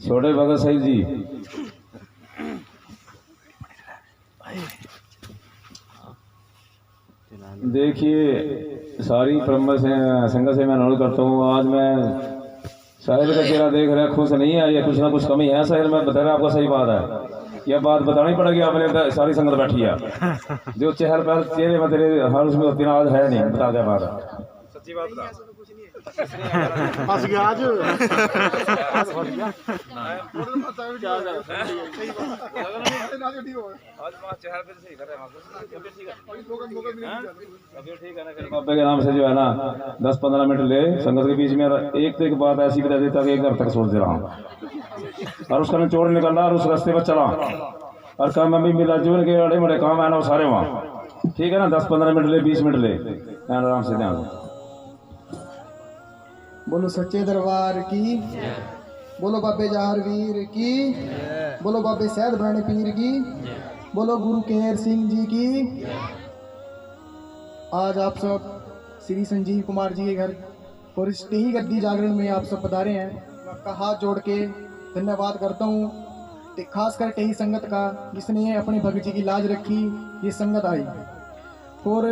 छोटे भगत साहिब जी देखिए, सारी ब्रह्म से संगत से मैं नोट करता हूँ। आज मैं साहिल का चेहरा देख रहा खुश नहीं है, या कुछ ना कुछ कमी है साहिल में, बता रहा आपको सही बात है। यह बात बतानी पड़ेगी, आपने सारी संगत बैठी है जो चेहरे पर चेहरे में तेरे हर उसमें होती ना, आज है नहीं, बता दे बात सच्ची बात बता। फंस गया आज फंस गया बाबे के नाम से जो है ना 10-15 मिनट ले संगत के बीच में एक तो एक बात ऐसी बता देता कि एक घर तक सोच दे रहा हूँ और उसका निचोड़ निकलना और उस रास्ते पर चला और काम में भी मिला जीवन के बड़े बड़े काम है ना वो सारे वहाँ। ठीक है ना, 10-15 मिनट ले 20 मिनट ले आराम से ध्यान। बोलो सच्चे दरबार की, बोलो बाबे जहार वीर की, बोलो बाबे सैद भराने पीर की, बोलो गुरु केर सिंह जी की। आज आप सब श्री संजीव कुमार जी के घर और इस टेही गद्दी जागरण में आप सब पधारे हैं। मैं आपका हाथ जोड़ के धन्यवाद करता हूँ, खासकर टेही संगत का जिसने अपने भगत जी की लाज रखी, ये संगत आई। और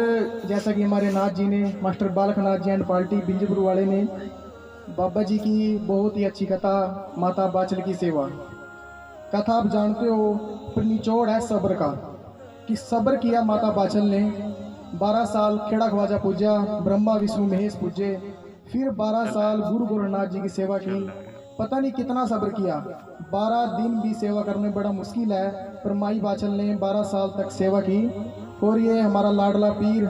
जैसा कि हमारे नाथ जी ने, मास्टर बालक नाथ जी एंड पार्टी बिंजपुर वाले ने बाबा जी की बहुत ही अच्छी कथा, माता बाचल की सेवा कथा आप जानते हो, पर निचोड़ है सब्र का कि सब्र किया माता बाचल ने। 12 साल खेड़ा ख्वाजा पूजा, ब्रह्मा विष्णु महेश पूजे, फिर 12 साल गुरु गोरखनाथ जी की सेवा की। पता नहीं कितना सब्र किया, 12 दिन भी सेवा करने बड़ा मुश्किल है, पर माई बाचल ने 12 साल तक सेवा की। और ये हमारा लाडला पीर,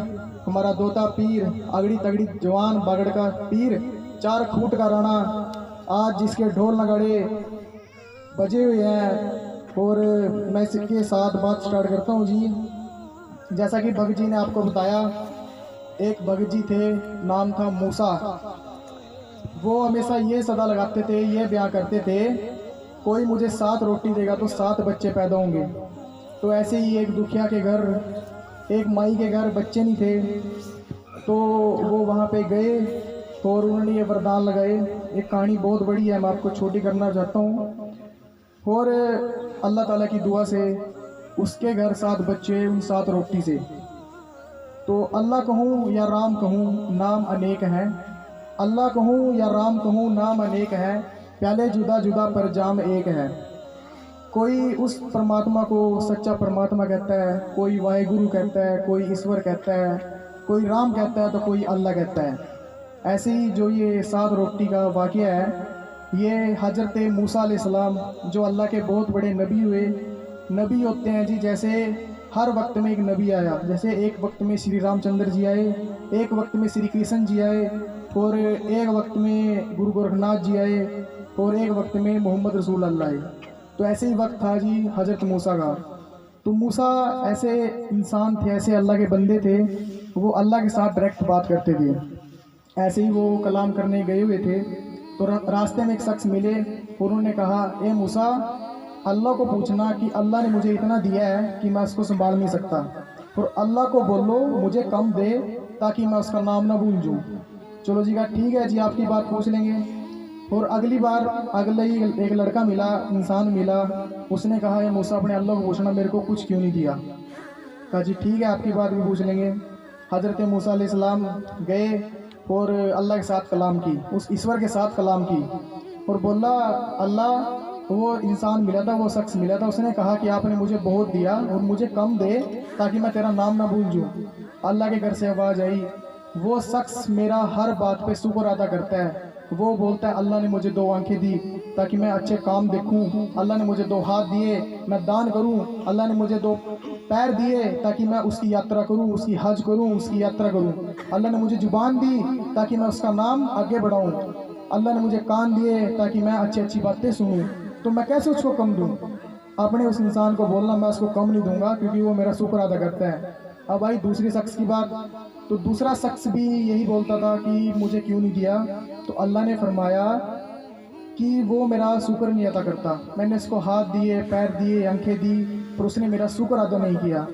हमारा दोता पीर, अगड़ी तगड़ी जवान बागड़ का पीर, 4 फूट का राणा, आज जिसके ढोल नगाड़े बजे हुए हैं। और मैं इसके साथ बात स्टार्ट करता हूँ जी। जैसा कि भगत जी ने आपको बताया, एक भगत जी थे, नाम था मूसा। वो हमेशा ये सदा लगाते थे, ये बयां करते थे, कोई मुझे 7 रोटी देगा तो 7 बच्चे पैदा होंगे। तो ऐसे ही एक दुखिया के घर, एक माई के घर बच्चे नहीं थे, तो वो वहाँ पे गए और उन्होंने ये वरदान लगाए। एक कहानी बहुत बड़ी है, मैं आपको छोटी करना चाहता हूँ। और अल्लाह ताला की दुआ से उसके घर 7 बच्चे, उन 7 रोटी से। तो अल्लाह कहूँ या राम कहूँ, नाम अनेक हैं। अल्लाह कहूँ या राम कहूँ, नाम अनेक हैं, प्याले जुदा जुदा पर जाम एक है। कोई उस परमात्मा को सच्चा परमात्मा कहता है, कोई वाहेगुरु कहता है, कोई ईश्वर कहता है, कोई राम कहता है, तो कोई अल्लाह कहता है। ऐसे ही जो ये 7 रोटी का वाक़या है, ये हज़रत मूसा अलैहिस्सलाम जो अल्लाह के बहुत बड़े नबी हुए। नबी होते हैं जी, जैसे हर वक्त में एक नबी आया। जैसे एक वक्त में श्री रामचंद्र जी आए, एक वक्त में श्री कृष्ण जी आए, और एक वक्त में गुरु गोरखनाथ जी आए, और एक वक्त में मोहम्मद रसूल अल्लाह आए। तो ऐसे ही वक्त था जी हज़रत मूसा का। तो मूसा ऐसे इंसान थे, ऐसे अल्लाह के बंदे थे, वो अल्लाह के साथ डायरेक्ट बात करते थे। ऐसे ही वो कलाम करने गए हुए थे, तो रास्ते में एक शख्स मिले, उन्होंने कहा, ए मूसा, अल्लाह को पूछना कि अल्लाह ने मुझे इतना दिया है कि मैं उसको संभाल नहीं सकता, और अल्लाह को बोलो मुझे कम दे ताकि मैं उसका नाम ना भूल जाऊँ। चलो जी, कहा ठीक है जी, आपकी बात पूछ लेंगे। और अगली बार अगले ही एक लड़का मिला, इंसान मिला, उसने कहा, ये मूसा अपने अल्लाह को पूछना मेरे को कुछ क्यों नहीं दिया। कहा जी ठीक है, आपकी बात भी पूछ लेंगे। हज़रत मूसा अलैहिस्सलाम गए और अल्लाह के साथ कलाम की, उस ईश्वर के साथ कलाम की, और बोला, अल्लाह, वो इंसान मिला था, वो शख्स मिला था, उसने कहा कि आपने मुझे बहुत दिया और मुझे कम दे ताकि मैं तेरा नाम ना भूल जाऊँ। अल्लाह के घर से आवाज़ आई, वो शख्स मेरा हर बात पे शुक्र अदा करता है। वो बोलता है, अल्लाह ने मुझे 2 आंखें दी ताकि मैं अच्छे काम देखूं, अल्लाह ने मुझे 2 हाथ दिए मैं दान करूं, अल्लाह ने मुझे 2 पैर दिए ताकि मैं उसकी यात्रा करूं, उसकी हज करूं, उसकी यात्रा करूं, अल्लाह ने मुझे जुबान दी ताकि मैं उसका नाम आगे बढ़ाऊं, अल्लाह ने मुझे कान दिए ताकि मैं अच्छी अच्छी बातें सुनूं, तो मैं कैसे उसको कम दूं। अपने उस इंसान को बोलना, मैं उसको कम नहीं दूंगा क्योंकि वो मेरा शुक्र अदा करता है। अब आई दूसरी शख्स की बात, तो दूसरा शख्स भी यही बोलता था कि मुझे क्यों नहीं दिया। तो अल्लाह ने फरमाया कि वो मेरा शुक्र नहीं अदा करता, मैंने इसको हाथ दिए, पैर दिए, आंखें दी, पर उसने मेरा शुक्र अदा नहीं किया।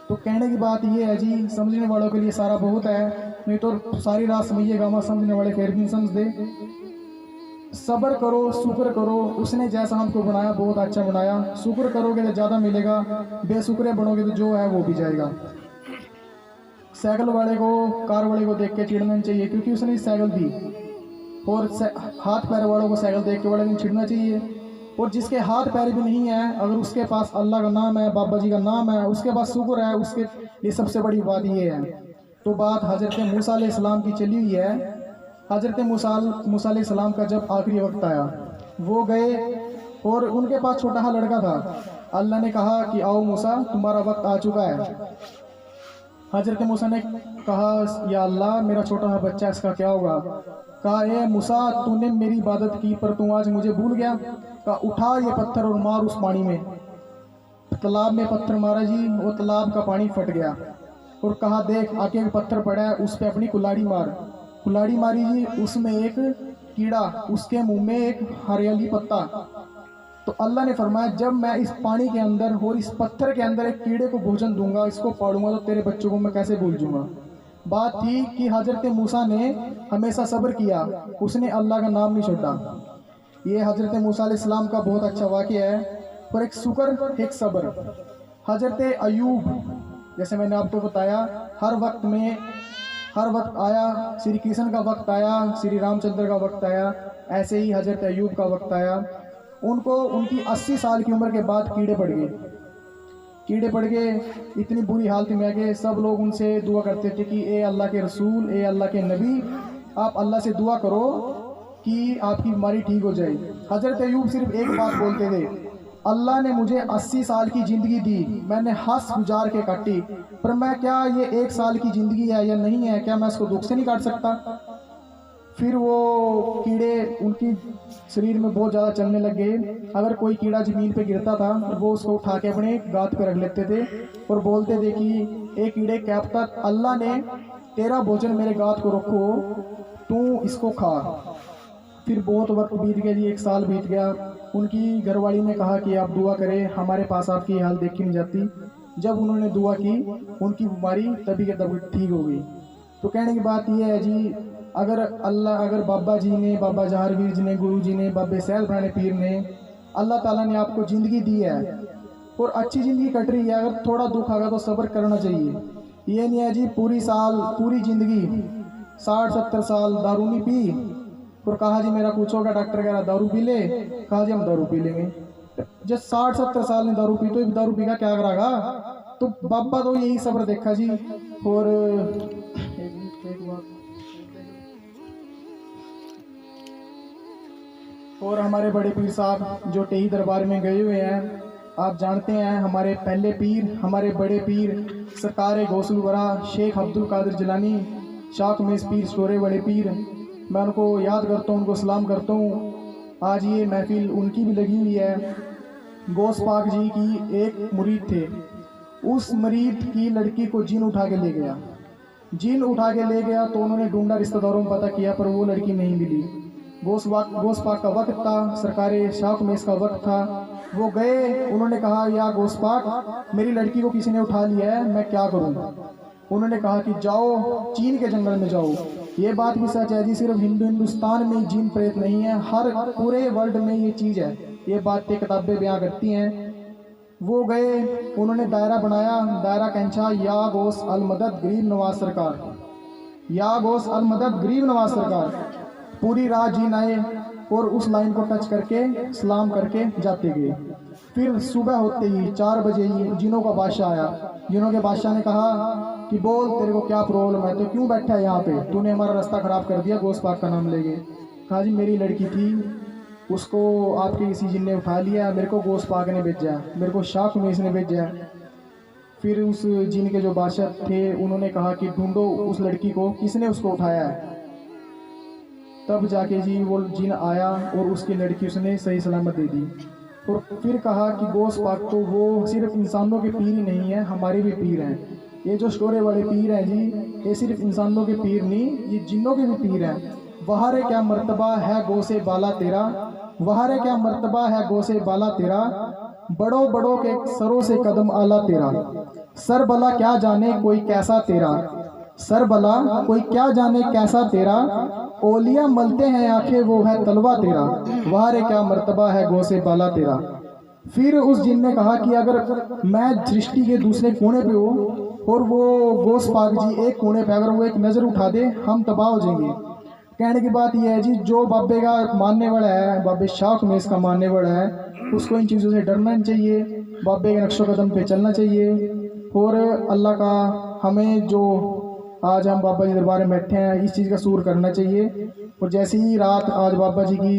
तो कहने की बात ये है जी, समझने वालों के लिए सारा बहुत है, नहीं तो सारी रात समझिएगा, मैं समझने वाले फिर भी समझ दे। सब्र करो, शुक्र करो, उसने जैसा हमको बनाया बहुत अच्छा बनाया। शुक्र करोगे तो ज़्यादा मिलेगा, बेशुक्रे बनोगे तो जो है वो भी जाएगा। साइकिल वाले को, कार वाले को देख के चिढ़ना चाहिए क्योंकि उसने साइकिल दी, और हाथ पैर वालों को साइकिल देख के वाले दिन चिढ़ना चाहिए। और जिसके हाथ पैर भी नहीं है, अगर उसके पास अल्लाह का नाम है, बाबा जी का नाम है, उसके पास शुक्र है, उसके लिए सबसे बड़ी बात ये है। तो बात हज़रत मूसा अलैहिस्सलाम की चली हुई है। हज़रत मूसा अलैहिस्सलाम का जब आखिरी वक्त आया, वो गए और उनके पास छोटा सा लड़का था। अल्लाह ने कहा कि आओ मूसा, तुम्हारा वक्त आ चुका है। हज़रत मूसा ने कहा, या अल्लाह, मेरा छोटा सा बच्चा, इसका क्या होगा? कहा, ए मूसा, तूने मेरी इबादत की पर तू आज मुझे भूल गया। कहा, उठा ये पत्थर और मार उस पानी में। तालाब में पत्थर मारा जी, वो तालाब का पानी फट गया। और कहा, देख आगे पत्थर पड़ा है, उस पर अपनी कुल्हाड़ी मार। कुल्हाड़ी मारी जी, उसमें एक कीड़ा, उसके मुंह में एक हरियाली पत्ता। तो अल्लाह ने फरमाया, जब मैं इस पानी के अंदर और इस पत्थर के अंदर एक कीड़े को भोजन दूंगा, इसको पालूंगा, तो तेरे बच्चों को मैं कैसे भूल जाऊंगा। बात थी कि हज़रत मूसा ने हमेशा सब्र किया, उसने अल्लाह का नाम नहीं छोड़ा। ये हज़रत मूसा अलैहिस्सलाम का बहुत अच्छा वाक़या है। पर एक शुक्र, एक सब्र। हज़रत अयूब, जैसे मैंने आपको बताया, हर वक्त आया, श्री कृष्ण का वक्त आया, श्री रामचंद्र का वक्त आया, ऐसे ही हज़रत अयूब का वक्त आया। उनको उनकी 80 साल की उम्र के बाद कीड़े पड़ गए। इतनी बुरी हालत में आ गए। सब लोग उनसे दुआ करते थे कि ए अल्लाह के रसूल, ए अल्लाह के नबी, आप अल्लाह से दुआ करो कि आपकी बीमारी ठीक हो जाए। हज़रत अयूब सिर्फ एक बात बोलते थे, अल्लाह ने मुझे 80 साल की ज़िंदगी दी, मैंने हंस गुजार के काटी, पर मैं क्या ये 1 साल की ज़िंदगी है या नहीं है, क्या मैं इसको दुख से नहीं काट सकता? फिर वो कीड़े उनकी शरीर में बहुत ज़्यादा चलने लग गए। अगर कोई कीड़ा ज़मीन पे गिरता था, वो उसको उठा के अपने गात पे रख लेते थे और बोलते थे कि ए कीड़े, क्या अब तक अल्लाह ने तेरा भोजन मेरे गात को रखो, तू इसको खा। फिर बहुत वक्त बीत गया जी, 1 साल बीत गया। उनकी घरवाली ने कहा कि आप दुआ करें, हमारे पास आपकी हाल देखी नहीं जाती। जब उन्होंने दुआ की, उनकी बीमारी तभी के तभी ठीक हो गई। तो कहने की बात यह है जी, अगर बाबा जी ने, बाबा जहारवीर जी ने, गुरु जी ने, बाबे सैयद पुराने पीर ने, अल्लाह ताला ने आपको ज़िंदगी दी है और अच्छी ज़िंदगी कट रही है, अगर थोड़ा दुख आगा तो सब्र करना चाहिए। ये नहीं है जी पूरी ज़िंदगी 60-70 साल दारू नहीं पी और कहा जी मेरा कुछ होगा, डॉक्टर कह रहा दारू पी ले, कहा जी हम दारू पी लेंगे। जब 60-70 साल ने दारू पी, तो दारू पी का क्या करागा? तो बाबा तो यही सब्र देखा जी। और हमारे बड़े पीर साहब जो टेही दरबार में गए हुए हैं, आप जानते हैं, हमारे पहले पीर, हमारे बड़े पीर सरकार गौसुल वरा शेख अब्दुल कादिर जिलानी, शाख मेज पीर सोरे बड़े पीर, मैं उनको याद करता हूँ, उनको सलाम करता हूँ। आज ये महफिल उनकी भी लगी हुई है। गौस पाक जी की एक मुरीद थे, उस मुरीद की लड़की को जिन उठा के ले गया। तो उन्होंने ढूंढा, रिश्तेदारों में पता किया, पर वो लड़की नहीं मिली। गौस पाक का वक्त था, सरकारे शाख मेज का वक्त था। वो गए, उन्होंने कहा, या गौस पाक, मेरी लड़की को किसी ने उठा लिया है, मैं क्या करूं? उन्होंने कहा कि जाओ चीन के जंगल में जाओ। ये बात भी सच है जी, सिर्फ हिंदुस्तान में जिन प्रेत नहीं है, हर पूरे वर्ल्ड में ये चीज़ है। ये बातें किताबें बयां करती हैं। वो गए, उन्होंने दायरा बनाया, दायरा कहचा, या गौस अल मदद गरीब नवाज सरकार, या गौस अल मदद गरीब नवाज सरकार। पूरी रात जीन आए और उस लाइन को टच करके सलाम करके जाते गए। फिर सुबह होते ही 4 बजे ही जिनों का बादशाह आया। जिनों के बादशाह ने कहा कि बोल, तेरे को क्या प्रॉब्लम है, तो क्यों बैठा है यहाँ पे, तूने हमारा रास्ता ख़राब कर दिया, गौस पाक का नाम ले गए। कहा जी मेरी लड़की थी, उसको आपके किसी जिन ने उठा लिया, मेरे को गौस पाक ने भेजा, मेरे को शाख मेज ने भेजा। फिर उस जिन के जो बादशाह थे, उन्होंने कहा कि ढूंढो उस लड़की को, किसने उसको उठाया है। तब जाके जी वो जिन आया और उसकी लड़की उसने सही सलामत दे दी। और फिर कहा कि गौस पाक तो वो सिर्फ इंसानों के पीर ही नहीं है, हमारे भी पीर हैं। ये जो स्टोरे वाले पीर हैं जी, ये सिर्फ इंसानों के पीर नहीं, ये जिन्नों के भी पीर हैं। वहारे क्या मर्तबा है गौसे बाला तेरा, वहारे क्या मर्तबा है गौसे बाला तेरा, बड़ों के सरों से कदम आला तेरा, सर भला क्या जाने कोई कैसा तेरा, सर भला कोई क्या जाने कैसा तेरा, ओलिया मलते हैं आंखें वो है तलवा तेरा, वारे क्या मर्तबा है गौ से बाला तेरा। फिर उस जिन ने कहा कि अगर मैं सृष्टि के दूसरे कोने पे हूँ और वो गोस पाक जी एक कोने पे, अगर वो एक नज़र उठा दे हम तबाह हो जाएंगे। कहने की बात यह है जी, जो बाबे का मानने वाला है, बाबे शाह कमेस का मानने वाला है, उसको इन चीज़ों से डरना नहीं चाहिए, बाबे के नक्शो कदम पे चलना चाहिए। और अल्लाह का हमें जो आज हम बाबा जी दरबार में बैठे हैं इस चीज़ का सूर करना चाहिए। और जैसी ही रात आज बाबा जी की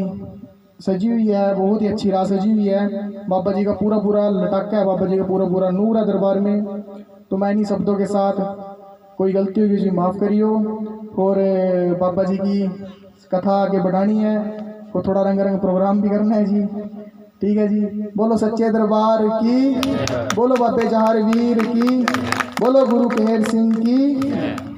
सजी हुई है, बहुत ही अच्छी रात सजी हुई है, बाबा जी का पूरा पूरा लटाका है, बाबा जी का पूरा पूरा नूर है दरबार में। तो मैं इन्हीं शब्दों के साथ, कोई गलती होगी जी माफ़ करियो। और बाबा जी की कथा आगे बढ़ानी है और थोड़ा रंग रंग प्रोग्राम भी करना है जी। ठीक है जी। बोलो सच्चे दरबार की, बोलो बाबे जहार वीर की, बोलो गुरु केहर सिंह की।